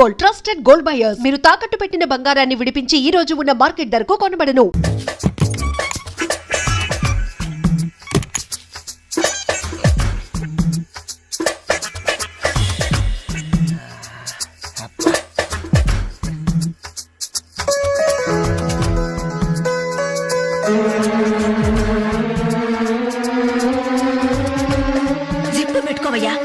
Gold, trusted gold buyers. మీరు తాకట్టు పెట్టిన బంగారాన్ని విడిపించి ఈ రోజు ఉన్న మార్కెట్ ధరకు కొనబడను. జిప్పు పెట్టుకోవయ్యా.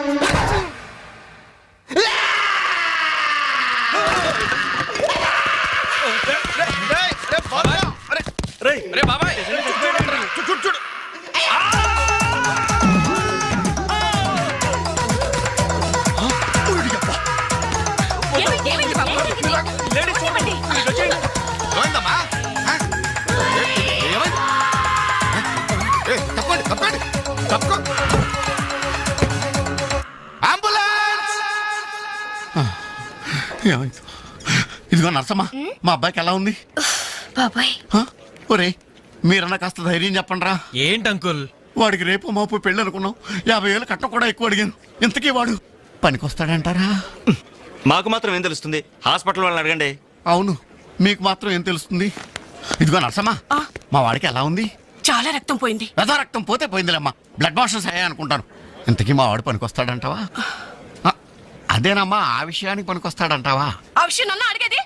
ఇదిగో నర్సమ్మా, మా అబ్బాయికి ఎలా ఉంది? బాబాయ్ ఒరే మీరన్నా కాస్త ధైర్యం చెప్పండి రా. ఏంటి అంకుల్? వాడికి రేపు మాపు పెళ్ళి అనుకున్నాం. 50,000 కట్ట కూడా ఎక్కువ అడిగాను. ఇంతకీ వాడు పనికొస్తాడంటారా? మాకు మాత్రం ఏం తెలుస్తుంది? హాస్పిటల్ వాళ్ళని అడగండి. అవును, మీకు మాత్రం ఏం తెలుస్తుంది? ఇదిగో నర్సమ్మా, మా వాడికి ఎలా ఉంది? చాలా రక్తం పోయింది. రక్తం పోతే పోయిందిలేమ్మా, బ్లడ్ వాషెస్ అయ్యాయి అనుకుంటాను. ఇంతకీ మా వాడు పనికొస్తాడంటావా? అదేనమ్మా, ఆ విషయానికి పనికొస్తాడంటావా? ఆ విషయం నన్ను అడిగేది?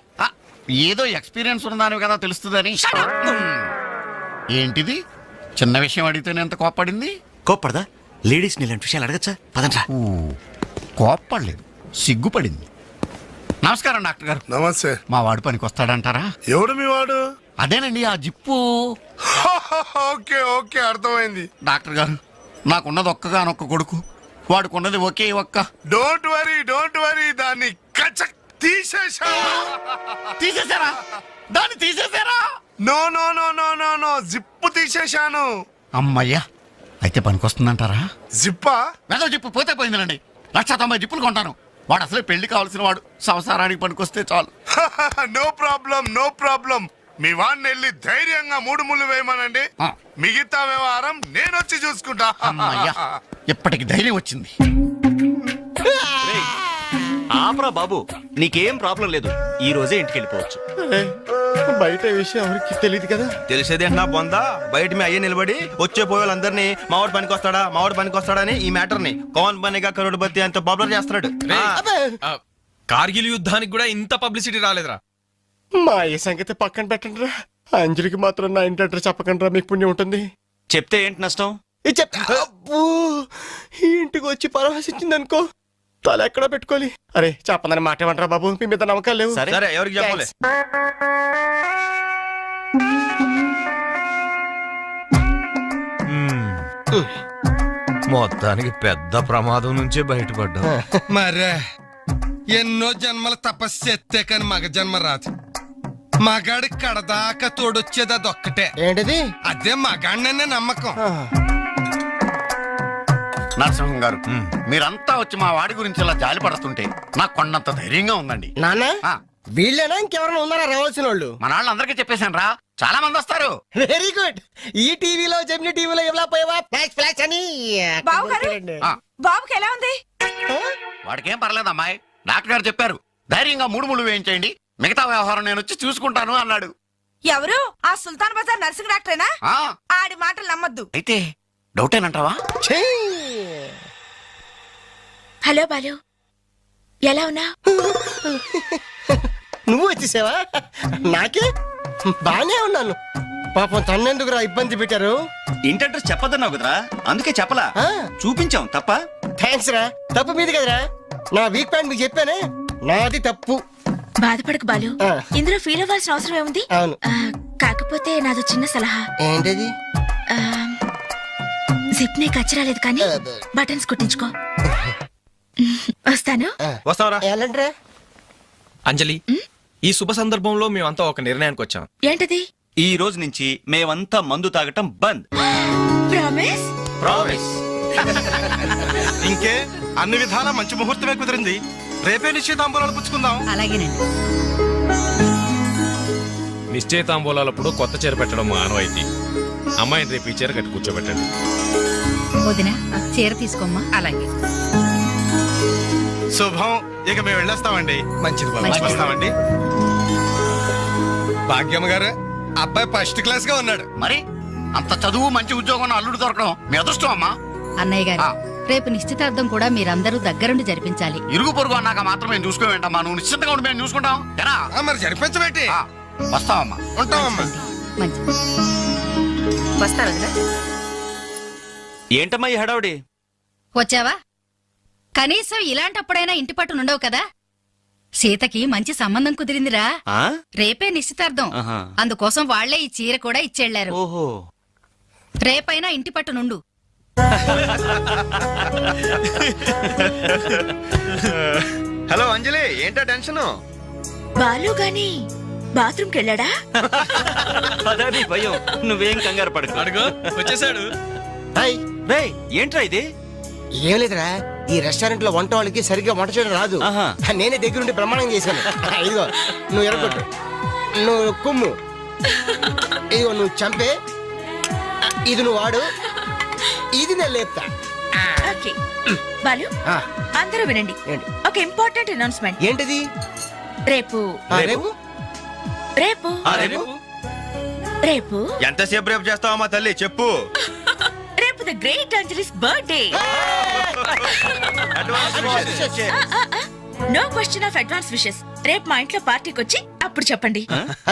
ఏదో ఎక్స్పీరియన్స్ ఉన్నదానివి కదా, తెలుస్తుందని. ఏంటిది? చిన్న విషయం అడిగితేనే ఎంత కోప్పడింది? కోప్పడదా? లేడీస్ ఇలాంటి విషయాలు అడగచ్చా? పదండ్రా. కోప్పడలేదు, సిగ్గుపడింది. నమస్కారం డాక్టర్ గారు. నమస్తే. మా వాడు పనికొస్తాడంటారా? ఎవడు మీ వాడు? అదేనండి ఆ జిప్పు. ఓకే ఓకే, అర్థమైంది. డాక్టర్ గారు, నాకున్నది ఒక్కగానొక్క కొడుకు, వాడుకున్నది ఒకే ఒక్క. డోంట్ వరీ, దాన్ని కచక్ తీసేశారా? దాన్ని తీసేశారా? No no no no no no, zip తీసేశాను. అమ్మయ్యా, అయితే పనికొస్తుందంటారా? జిప్పా? వెదో జిప్పు పోతే పోయిందిలండి. 190 జిప్పులు కొంటాను. వాడు అసలే పెళ్లి కావాల్సిన వాడు, సంసారానికి పనికొస్తే చాలు. No problem. మీ వాడిని వెళ్ళి ధైర్యంగా 3 ముళ్ళు వేయమనండి. మిగతా వ్యవహారం నేను వచ్చి చూసుకుంటా. అమ్మయ్యా, ఇప్పటికి ధైర్యం వచ్చింది. ఆపరా బాబు, నీకేం ప్రాబ్లం లేదు. ఈ రోజే ఇంటికి వెళ్ళిపోవచ్చు. బయట విషయం ఎవరికి తెలియదు కదా. తెలిసేది నా బొందా. బయట మీ అయ్యే నిలబడి వచ్చే పోయేవాళ్ళందరినీ మావాడు పనికొస్తాడా అని ఈ మ్యాటర్ ని కౌన్ బనేగా కరోడ్పతి అంత పాపులర్ చేస్తున్నాడు. కార్గిల్ యుద్ధానికి కూడా ఇంత పబ్లిసిటీ రాలేదురా. మా ఈ సంగతి పక్కన పెట్టండి రా. అంజలికి మాత్రం నా ఇంటి అడ్రస్ చెప్పకండి రా, మీకు పుణ్యం ఉంటుంది. చెప్తే ఏంటి నష్టం? అబ్బో, ఈ ఇంటికి వచ్చి పరామర్శించింది అనుకో, తల ఎక్కడ పెట్టుకోవాలి. అరే చెప్పందని మాట ఏమంటారా బాబు, మీ మీద నమ్మకాలు లేవు. సరే ఎవరికి చెప్పలే. మొత్తానికి పెద్ద ప్రమాదం నుంచే బయటపడ్డా. మరే ఎన్నో జన్మల తపస్సు ఎత్తే కాని మగ జన్మ రాదు. మగాడి కడదాకా తోడొచ్చేది అదొక్కటే. ఏంటిది? అదే మగాడిననే నమ్మకం. నరసింహం గారు, మీరంతా వచ్చి మా వాడి గురించి ఇలా జాలి పడుతుంటే నాకు కొండంత ధైర్యంగా ఉందండి. నాన్న, ఆ, వీళ్ళేనా ఇంకెవరైనా ఉన్నారా రావాల్సిన వాళ్ళు? మన వాళ్ళందరికీ చెప్పేశాను రా, చాలా మంది వస్తారు. Very good. ఈ టీవీలో జెమిని టీవీలో ఎవలా పోయావా ఫ్లాష్ అని. బాబు గారు, ఆ, బాబుకి ఎలా ఉంది? వాడికేం పర్లేదు అమ్మాయి, డాక్టర్ గారు చెప్పారు ధైర్యంగా 3 ముళ్ళు వేయించేయండి, మిగతా వ్యవహారం నేను వచ్చి చూసుకుంటాను అన్నాడు. ఎవరు? ఆ సుల్తాన్ బజార్ నర్సింగ్ డాక్టరేనా? ఆ, ఆడి మాటలు నమ్మద్దు. అయితే డౌటేనంటావా? హలో బాలు, ఎలా ఉన్నా? నువ్వు వచ్చేసావా? నాకే బానే ఉన్నాను. పాపం తన్నెందుకు రా ఇబ్బంది పెట్టారు? ఇంటి అడ్రస్ చెప్పదన్నావు కదరా, అందుకే చెప్పలా. ఆ, చూపించాం తప్ప. థ్యాంక్స్ రా. తప్పు మీది కదరా, నా వీక్ పాయింట్ మీకు చెప్పానే, నాది తప్పు. బాధపడకు బాలు, ఆ. ఇందులో ఫీల్ అవ్వాల్సిన అవసరం ఏముంది? అవును. కాకపోతే నాదో చిన్న సలహా. ఏంటది? జిప్ నే కచ్చరాలేదు కానీ బటన్స్ కుట్టించుకో. వస్తాను. వస్తావరా? ఎలాంటిరా? అంజలి, ఈ శుభ సందర్భంలో మేమంతా ఒక నిర్ణయానికి వచ్చాం. ఏంటది? ఈ రోజు నుంచి మేమంతా మందు తాగటం బంద్. ప్రామిస్? ప్రామిస్. ఇంకే అన్ని విధాల మంచి ముహూర్తమే కుదిరింది. రేపే నిశ్చితాంబూలాలు పుచ్చుకుందాం. అలాగేనండి. నిశ్చయితాంబూలాలప్పుడు కొత్త చీర పెట్టడం ఆనవాయితీ. అమ్మాయిని రేపు ఈ చీర కట్టి కూర్చోబెట్టండి. వదినా, చీర తీసుకోమ్మా. అలాగే. శుభం. ఇక మేము వెళ్ళొస్తామండి. మంచిది బాబు వస్తామండి. భాగ్యమ్మ గారు అబ్బాయి ఫస్ట్ క్లాస్ గా ఉన్నాడు. మరి అంత చదువు మంచి ఉద్యోగం అల్లుడు దొరకడం మీ అదృష్టం అమ్మా. అన్నయ్య గారు ఆ. రేపు నిశ్చితార్థం కూడా మీరందరూ దగ్గరుండి జరిపించాలి. ఇరుగు పొరుగు అన్నాక మాత్రం మేము చూసుకోవేంటమ్మా. నువ్వు నిశ్చింతగా ఉండి మేము చూసుకుంటాం. ఎరా మరి జరిపించబెట్టి వస్తావమ్మా. ఉంటామమ్మా. మంచిది. వస్తాను వదినా. ఏంటమ్మా ఈ హడావుడి? వచ్చావా? కనీసం ఇలాంటప్పుడైనా ఇంటి పట్టు నుండవు కదా. సీతకి మంచి సంబంధం కుదిరిందిరా. ఆ? రేపే నిశ్చితార్థం. ఆహా. అందుకోసం వాళ్లే ఈ చీర కూడా ఇచ్చెళ్లారు. ఓహో. రేపైనా ఇంటి పట్టు నుండు. హలో అంజలి, ఏంటా టెన్షన్? బాలు గాని బాత్రూమ్కి వెళ్ళాడా? అదే భయం. నువ్వేం కంగారు పడకు. అడుగు వచ్చేసాడు. హాయ్. రేయ్, ఏంట్రా ఇది? ఏం లేదురా, ఈ రెస్టారెంట్ లో వంట వాళ్ళకి సరిగ్గా వంట చేయడం రాదు. ఆహా. నేనే దగ్గరుండి ప్రమాణం చేశాను. ఇదిగో నువ్వు ఎరగొట్టు, నువ్వు కుమ్ము, ఇదిగో నువ్వు చంపే, ఇది నువ్వు వాడు, ఇది నేను లేపుతా. ఓకే బాలు, ఆ, అందరూ వినండి. ఏంటి? ఒక ఇంపార్టెంట్ అనౌన్స్మెంట్. ఏంటిది? రేపు రేపు రేపు రేపు రేపు ఎంతసేపు రేపు చేస్తావమ్మా తల్లి, చెప్పు. రేపు the great Anjali's birthday. No question of advance wishes. రేపు మా ఇంట్లో పార్టీకి వచ్చి అప్పుడు చెప్పండి.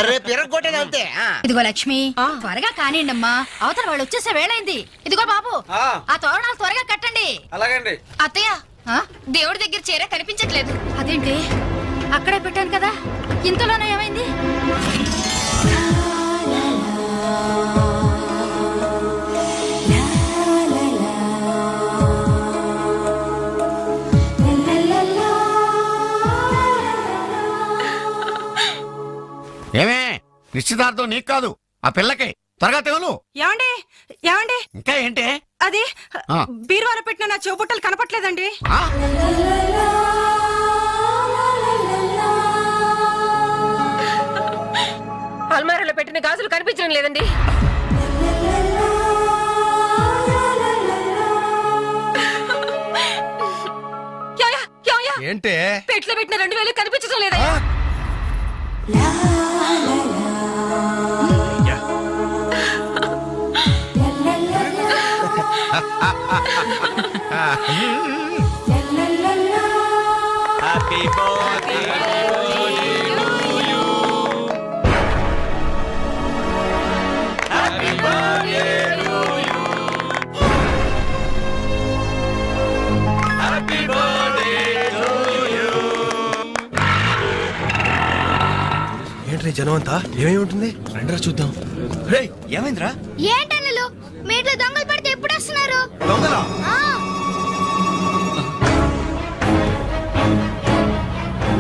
రేపు ఎరగొట్టేది అంతే. ఇదిగో లక్ష్మి, త్వరగా కానివ్వండమ్మా, అవతల వాళ్ళు వచ్చేసే వేళైంది. ఇదిగో బాబు, ఆ తోరణాలు త్వరగా కట్టండి. అలాగండి. అత్తయ్య, దేవుడి దగ్గర చీర కనిపించట్లేదు. అదేంటి, అక్కడే పెట్టాను కదా, ఇంతలోనే ఏమైంది? ఏమే నిశ్చితార్థం నీకు కాదు, ఆ పిల్లకి. త్వరగా తెలు. ఏమండి ఏమండి, ఇంకా ఏంటి? అది ఆ. బీరువాలో పెట్టిన నా చెవుబుట్టలు కనపట్లేదండి. ఆ? అల్మారాలో పెట్టిన గాజులు కనిపించడం లేదండి. యాయా, యాయా, ఏంటే పెట్లో పెట్టిన 2000 కనిపించడం లేదయ్యా. Happy birthday. ఏంట్రీ జనం అంతా? ఏమేమి ఉంటుంది రండిరా చూద్దాం. రేయ్, ఏమైందిరా? ఏంటన్నలు, మీ ఇంట్లో దొంగలు పడితే ఎప్పుడు వస్తున్నారు? దొంగలా?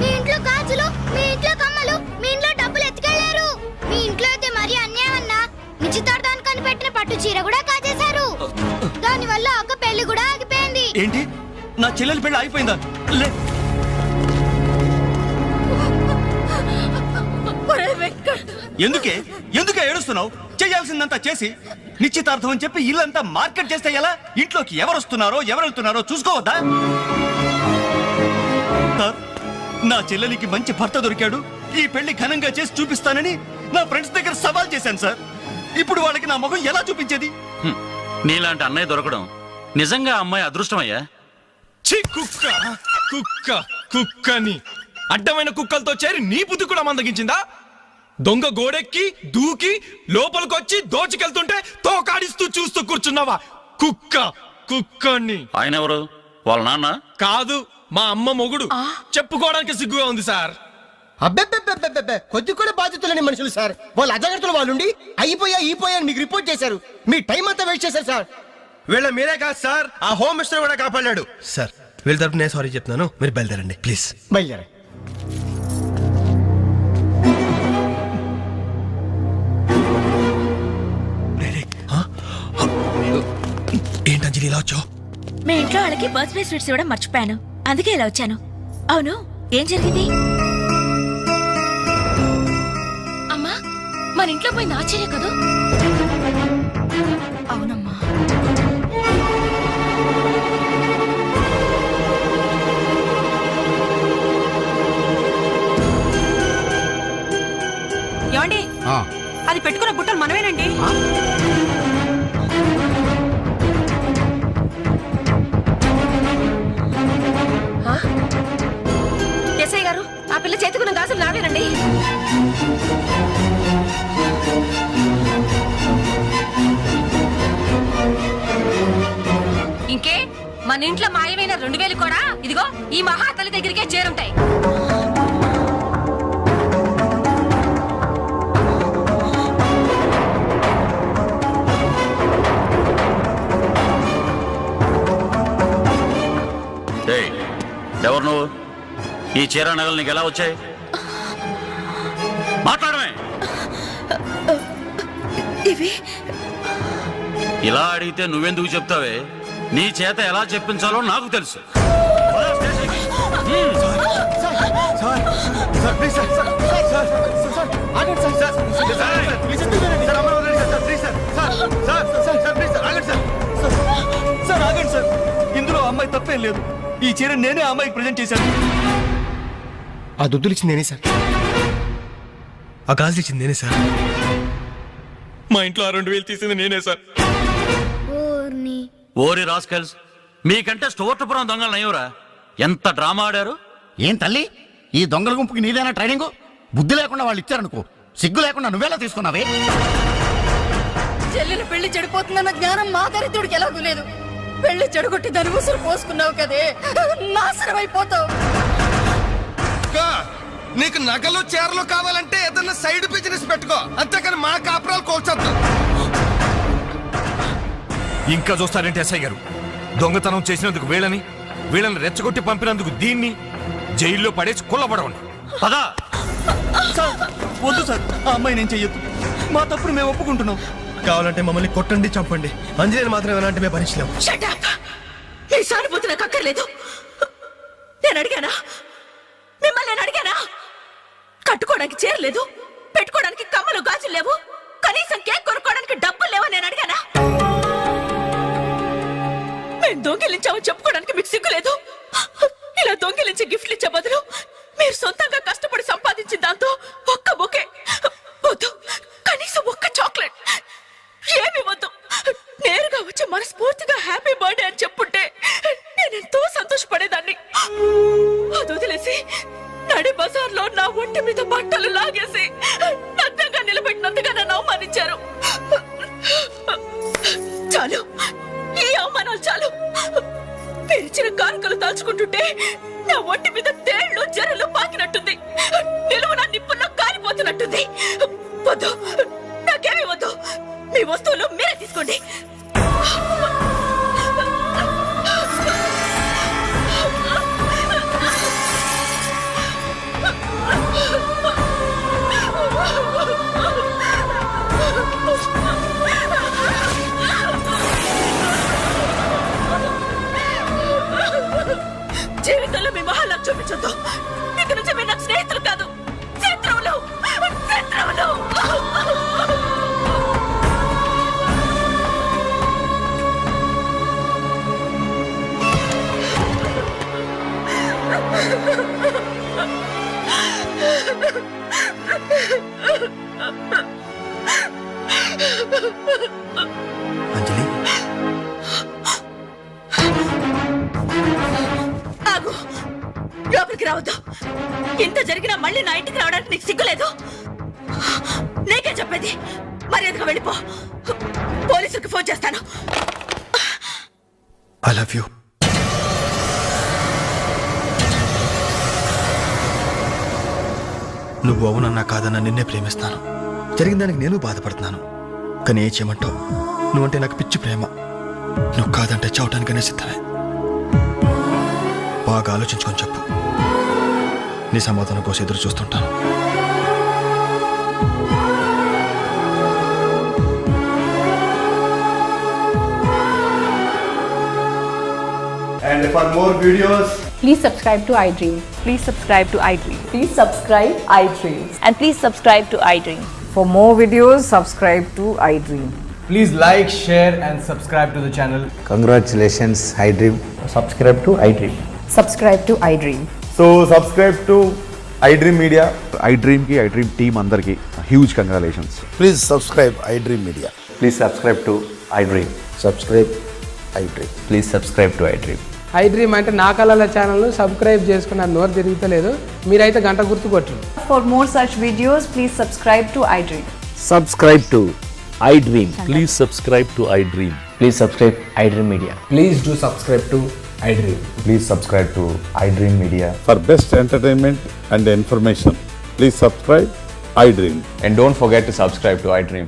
మీ ఇంట్లో గాజులు, మీ ఇంట్లో కమ్మలు, మీ ఇంట్లో డబ్బులు ఎత్తుకెళ్లారు. మీ ఇంట్లో అయితే మరీ అన్యాయం అన్నా. నిశ్చితార్థానికి పెట్టిన పట్టు చీర కూడా కాజేశారు. దానివల్ల అక్క పెళ్లి కూడా ఆగిపోయింది. ఏంటి, నా చెల్లెలి పెళ్లి అయిపోయిందా? లే. ఎందుకే ఎందుకే ఏడుస్తున్నావు? చేయాల్సిందంతా చేసి నిశ్చితార్థం అని చెప్పి ఇల్లంతా మార్కెట్ చేస్తే ఎలా? ఇంట్లోకి ఎవరు వస్తున్నారో ఎవరు వెళ్తున్నారో చూసుకోవద్దా? సార్, నా చెల్లెలికి మంచి భర్త దొరికాడు, ఈ పెళ్లి ఘనంగా చేసి చూపిస్తానని నా ఫ్రెండ్స్ దగ్గర సవాల్ చేశాను సార్. ఇప్పుడు వాళ్ళకి నా ముఖం ఎలా చూపించేది? నీలాంటి అన్నయ్య దొరకడం నిజంగా అమ్మాయి అదృష్టమయ్యా. ఛీ, కుక్క కుక్క కుక్కని అడ్డమైన కుక్కలతో చేరి నీ బుద్ధి కూడా మందగించిందా? దొంగ గోడెక్కి దూకి లోపలికొచ్చి దోచుకెళ్తుంటే తోకాడిస్తూ చూస్తూ కూర్చున్నావా? కుక్క కుక్కని. ఆయన ఎవరు? వాళ్ళ నాన్న? కాదు, మా అమ్మ మొగుడు. చెప్పుకోవడానికి సిగ్గుగా ఉంది సార్. అబ్బెబ్బెబ్బెబ్బెబ్బె, కొద్ది కూడా బాధ్యతలేని మనుషులు సార్. వాళ్ళు అజాగ్రత్తలు వాళ్ళుండి అయిపోయా అని మీకు రిపోర్ట్ చేశారు. మీ టైం అంతా వేస్ట్ చేశారు సార్. వీళ్ళ మీరే కాదు సార్, ఆ హోమ్ మినిస్టర్ కూడా కాపాడాడు సార్. వీళ్ళ తరపు నేను సారీ చెప్తున్నాను, మీరు బయలుదేరండి ప్లీజ్. బయలుదేరా. ఏంటి అంజలి ఇలా వచ్చావు? మీ ఇంట్లో వాళ్ళకి బర్త్డే స్వీట్స్ ఇవ్వడం మర్చిపోయాను, అందుకే ఇలా వచ్చాను. అవును, ఏం జరిగింది? అమ్మా, మన ఇంట్లో పోయి నా చీర కదూ? అవునమ్మా. అది పెట్టుకున్న బుట్టలు మనమేనండి. ఎస్ఐ గారు, ఆ పిల్ల చేతుకున్న గాజులు నావేనండి. ఇంకే మన ఇంట్లో మాయమైన 2000 కూడా ఇదిగో ఈ మహాతల్లి దగ్గరికే చేరుంటాయి. ఎవరు నువ్వు? ఈ చీర నగలు నీకు ఎలా వచ్చాయి? మాట్లాడమే. ఇవి ఇలా అడిగితే నువ్వెందుకు చెప్తావే? నీ చేత ఎలా చెప్పించాలో నాకు తెలుసు. ఇందులో అమ్మాయి తప్పేం లేదు. ఈ చీర నేనే అమ్మాయికి ప్రజెంట్ చేశాను. ఆ దుద్దులు ఇచ్చింది నేనే సార్. ఆ గాజులు ఇచ్చింది నేనే సార్. మా ఇంట్లో ఆ 2000 తీసింది నేనే సార్. ఓరి రాస్కల్స్, మీకంటే స్టోర్టపురం దొంగలు నయ్యవరా? ఎంత డ్రామా ఆడారు. ఏం తల్లి, ఈ దొంగల గుంపుకి నీదేనా ట్రైనింగ్? బుద్ధి లేకుండా వాళ్ళు ఇచ్చారనుకో, సిగ్గు లేకుండా నువ్వేలా తీసుకున్నావే? చెల్లెలు పెళ్లి చెడిపోతుందన్న జ్ఞానం మా దరిద్రుడికి ఎలాగూ లేదు. పెళ్లి చెడగొట్టి దాని ఉసురు పోసుకున్నావు కదే, నాశనం అయిపోతావు. నీకు నగలు చీరలు కావాలంటే ఏదన్నా సైడ్ బిజినెస్ పెట్టుకో, అంతేకాని మా కాపురాలు కోల్చొద్దు. ఇంకా చూస్తారంటే ఎస్ఐ గారు, దొంగతనం చేసినందుకు వీళ్ళని రెచ్చగొట్టి పంపినందుకు దీన్ని జైల్లో పడేసి కుల్లబడవండి. పదా. వద్దు సార్, ఆ అమ్మాయి నేను చెయ్యొద్దు. మా తప్పును మేము ఒప్పుకుంటున్నాం. కావాలంటే మమ్మల్ని కొట్టండి, చంపండి. అంజలిని మాత్రం ఎలాంటి మేము భరించలేము. మీ సానుభూతి నాకు అక్కర్లేదు. నేను అడిగానా? మిమ్మల్ని నేను అడిగానా? కట్టుకోవడానికి చీరలేదు, పెట్టుకోవడానికి కమ్మలు గాజులు లేవు, కనీసం కేక్ కొనుక్కోవడానికి డబ్బులు లేవని నేను అడిగానా? మేము దొంగిలించామని చెప్పుకోవడానికి మీకు సిగ్గు లేదు. ఇలా దొంగిలించి గిఫ్ట్లు ఇచ్చే బదులు మీరు సొంతంగా కష్టపడి సంపాదించిన దాంతో ఒక్క బొకే వద్దు, కనీసం ఒక్క చాక్లెట్ ఏమి వద్దు, నేరుగా వచ్చి మనస్ఫూర్తిగా హ్యాపీ బర్త్డే అని చెప్పుంటే నేనెంతో సంతోషపడేదాన్ని. అది వదిలేసి నడి బజార్లో నా ఒంటి మీద బట్టలు లాగేసి నగ్నంగా నిలబెట్టినందుగా నన్ను అవమానించారు. చాలు, ఈ అవమానాలు చాలు. పెరిచిన కానుకలు దాచుకుంటుంటే నా ఒంటి మీద తేళ్లు జరలు పాకినట్టుంది, నిలువున నిప్పుల్లో కాలిపోతున్నట్టుంది. వద్దు, నాకేమీ వద్దు. మీ వస్తువులు మీరే తీసుకోండి. జీవితంలో మీ మహాలకు చూపించొద్దు. ఇక నుంచి మీరు నాకు స్నేహితులు కాదు, శత్రువులు. శత్రువులు. అంజలి, ఆగు, లోపలికి రావద్దు. ఇంత జరిగినా మళ్ళీ నా ఇంటికి రావడానికి నీకు సిగ్గులేదు? నీకే చెప్పేది, మర్యాదగా వెళ్ళిపో. పోలీసులకు ఫోన్ చేస్తాను. I love you. నువ్వు అవునన్నా కాదన్నా నిన్నే ప్రేమిస్తాను. జరిగిన దానికి నేను బాధపడుతున్నాను. కానీ ఏం చేయమంటావు? నువ్వంటే నాకు పిచ్చి ప్రేమ. నువ్వు కాదంటే చావటానికనే సిద్ధమే. బాగా ఆలోచించుకొని చెప్పు. నీ సమాధానం కోసం ఎదురు చూస్తుంటాను. And for more videos, Please subscribe to iDream. Please subscribe to iDream. Please subscribe iDream. And please subscribe to iDream. For more videos, subscribe to iDream. please like, share and subscribe to the channel. IDream media, ఐ డ్రీమ్కి iDream team అందరికీ huge congratulations. Please subscribe iDream media. Please subscribe to iDream. Subscribe iDream. Please subscribe to iDream. IDream అంటే నా కళల channel subscribe చేసుకున్న నోరు తిరుగుతలేదు. మీరైతే గంట గుర్తు కొట్టండి. For more such videos, please subscribe to iDream. Subscribe to iDream. Please subscribe to iDream. Please subscribe iDream media. Please do subscribe to iDream. Please subscribe to iDream media. For best entertainment and information please subscribe I dream. And don't forget to subscribe to iDream.